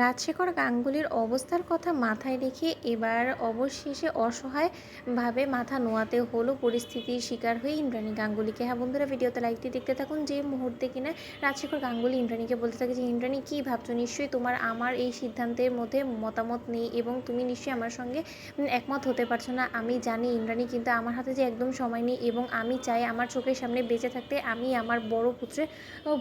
রাজশেখর গাঙ্গুলির অবস্থার কথা মাথায় রেখে এবার অবশেষে অসহায়ভাবে মাথা নোয়াতে হলো পরিস্থিতির শিকার হয়ে ইন্দ্রাণী গাঙ্গুলিকে। হ্যাঁ বন্ধুরা, ভিডিওতে লাইকটি দেখতে থাকুন। যে মুহূর্তে কিনা রাজশেখর গাঙ্গুলি ইন্দ্রাণীকে বলতে থাকে যে ইন্দ্রাণী কী ভাবছো, নিশ্চয়ই তোমার আমার এই সিদ্ধান্তের মধ্যে মতামত নেই এবং তুমি নিশ্চয়ই আমার সঙ্গে একমত হতে পারছো না। আমি জানি ইন্দ্রাণী, কিন্তু আমার হাতে যে একদম সময় নেই এবং আমি চাই আমার চোখের সামনে বেঁচে থাকতে আমি আমার বড় পুত্রের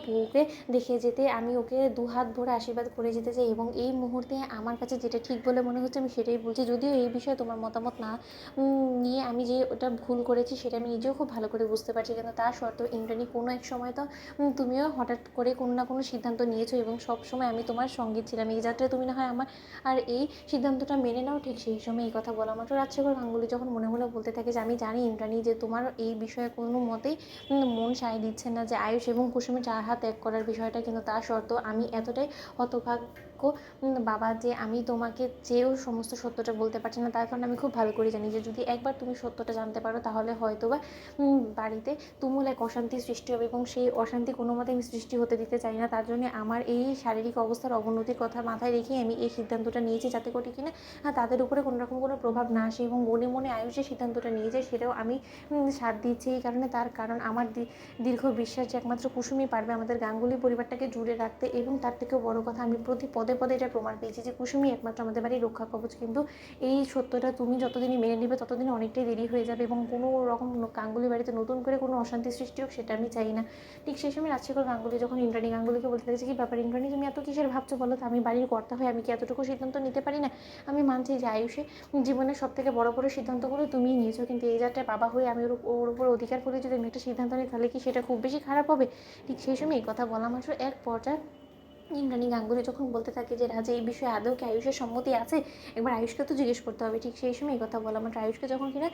বউকে দেখে যেতে, আমি ওকে দু হাত ভরে আশীর্বাদ করে যেতে চাই এবং এই মুহূর্তে আমার কাছে যেটা ঠিক বলে মনে হচ্ছে আমি সেটাই বলছি। যদিও এই বিষয়ে তোমার মতামত না নিয়ে আমি যে ওটা ভুল করেছি সেটা আমি নিজেও খুব ভালো করে বুঝতে পারছি, কিন্তু তা সত্ত্বেও ইন্দ্রাণী কোনো এক সময় তো তুমিও হঠাৎ করে কোনো না কোনো সিদ্ধান্ত নিয়েছো এবং সব সময় আমি তোমার সঙ্গে ছিলাম। এই যাত্রায় তুমি না হয় আমার আর এই সিদ্ধান্তটা মেনে নাও। ঠিক সেই সময় এই কথা বলা মাত্র রাজশেখর গাঙ্গুলি যখন মনে মনে বলতে থাকে যে আমি জানি ইন্দ্রাণী যে তোমার এই বিষয়ে কোনো মতেই মন সায় দিচ্ছে না যে আয়ুষ এবং কুসুমের 4 হাত ত্যাগ করার বিষয়টা, কিন্তু তা সত্ত্বেও আমি এতটাই হতভাগ্য বাবা যে আমি তোমাকে চেয়েও সমস্ত সত্যটা বলতে পারছি না। তার কারণ আমি খুব ভালো করে জানি যে যদি একবার তুমি সত্যটা জানতে পারো তাহলে হয়তো বা বাড়িতে তুমুল এক অশান্তির সৃষ্টি হবে এবং সেই অশান্তি কোনো মতে আমি সৃষ্টি হতে দিতে চাই না। তার জন্য আমার এই শারীরিক অবস্থার অবনতির কথা মাথায় রেখেই আমি এই সিদ্ধান্তটা নিয়েছি, যাতে করে কিনা তাদের উপরে কোনো রকম কোনো প্রভাব না আসে এবং মনে মনে আয়ুষের সিদ্ধান্তটা নিয়েছে সেটাও আমি সাথ দিচ্ছি। এই কারণে তার কারণ আমার দীর্ঘ বিশ্বাস যে একমাত্র কুসুমই পারবে আমাদের গাঙ্গুলি পরিবারটাকে জুড়ে রাখতে এবং তার থেকেও বড় কথা আমি প্রতি পদে পদে এটা প্রমাণ পেয়েছি যে কুসুমই একমাত্র আমাদের বাড়ির রক্ষা কবচ। কিন্তু এই সত্যটা তুমি যতদিনই মেনে নেবে ততদিনই অনেকটাই দেরি হয়ে যাবে এবং কোনো রকম গাঙ্গুলি বাড়িতে নতুন করে কোনো অশান্তি সৃষ্টি হোক সেটা আমি চাই না। ঠিক সেই সময় রাজশেখর গাঙ্গুলি যখন ইন্দ্রাণী গাঙ্গুলিকে বলতে লাগছে কি ব্যাপার ইন্দ্রাণী, তুমি এত কিসের ভাবছো বলো তো? আমি বাড়ির কর্তা হয়ে আমি কি এতটুকু সিদ্ধান্ত নিতে পারি না? আমি মানছি যে আয়ুষে জীবনের সব থেকে বড় বড় সিদ্ধান্তগুলো তুমিই নিয়েছো, কিন্তু এই যাত্রায় বাবা হয়ে আমি ওর উপর অধিকার করে যদি আমি একটা সিদ্ধান্ত নিই তাহলে কি সেটা খুব বেশি খারাপ হবে? ঠিক সেই সময় এই কথা বলা মাত্র এক পর্যায়ে ইন্দ্রাণী গাঙ্গুলি যখন বলতে থাকে যে রাজা এই বিষয়ে আদৌ কি আয়ুষের সম্মতি আছে, একবার আয়ুষকে তো জিজ্ঞেস করতে হবে। ঠিক সেই সময় এই কথা বলা মাত্র আয়ুষকে যখন কিনা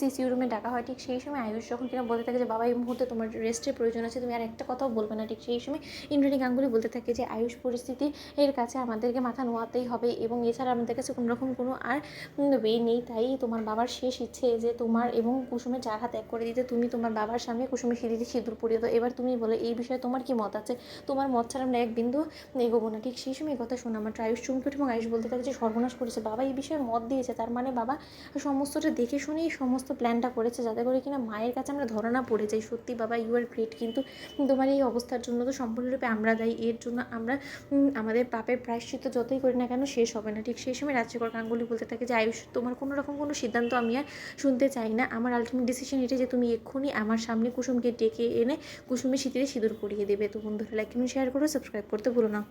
সিসিউ রুমে ডাকা হয়, ঠিক সেই সময় আয়ুষ যখন কিনা বলতে থাকে যে বাবা এই মুহূর্তে তোমার রেস্টের প্রয়োজন আছে, তুমি আর একটা কথাও বলবে না। ঠিক সেই সময় ইন্দ্রাণী গাঙ্গুলি বলতে থাকে যে আয়ুষ পরিস্থিতি এর কাছে আমাদেরকে মাথা নোয়াতেই হবে এবং এছাড়া আমাদের কাছে কোনো রকম কোনো আর ওয়ে নেই। তাই তোমার বাবার শেষ ইচ্ছে যে তোমার এবং কুসুমের 4 হাত এক করে দিতে, তুমি তোমার বাবার সামনে কুসুমের সিঁড়িতে সিঁদুর পরিয়ে দাও। এবার তুমি বলো এই বিষয়ে তোমার কি মত আছে? তোমার মত ছাড়া আমরা এক বিন্দু এগোবো না। ঠিক সেই সময় কথা শোনা আমার আয়ুষ চমকে ওঠে এবং আয়ুষ বলতে থাকে যে সর্বনাশ করেছে, বাবা এই বিষয়ে মত দিয়েছে, তার মানে বাবা সমস্তটা দেখে শুনেই সমস্ত প্ল্যানটা করেছে যাতে করে কিনা মায়ের কাছে আমরা ধরা না পড়ে যাই। সত্যি বাবা ইউ আর গ্রেট, কিন্তু তোমার এই অবস্থার জন্য তো সম্পূর্ণরূপে আমরা দায়ী। এর জন্য আমরা আমাদের পাপের প্রায়শ্চিত্ত যতই করি না কেন শেষ হবে না। ঠিক সেই সময় রাজশেখর গাঙ্গুলি বলতে থাকে যে আয়ুষ তোমার কোনো রকম কোনো সিদ্ধান্ত আমি আর শুনতে চাই না। আমার আলটিমেট ডিসিশন এটাই যে তুমি এক্ষুনি আমার সামনে কুসুমকে ডেকে এনে কুসুমের স্মৃতিতে সিঁদুর পরিয়ে দেবে। তো বন্ধুরা লাইক এবং শেয়ার করো, সাবস্ক্রাইব করতে ভুলো না।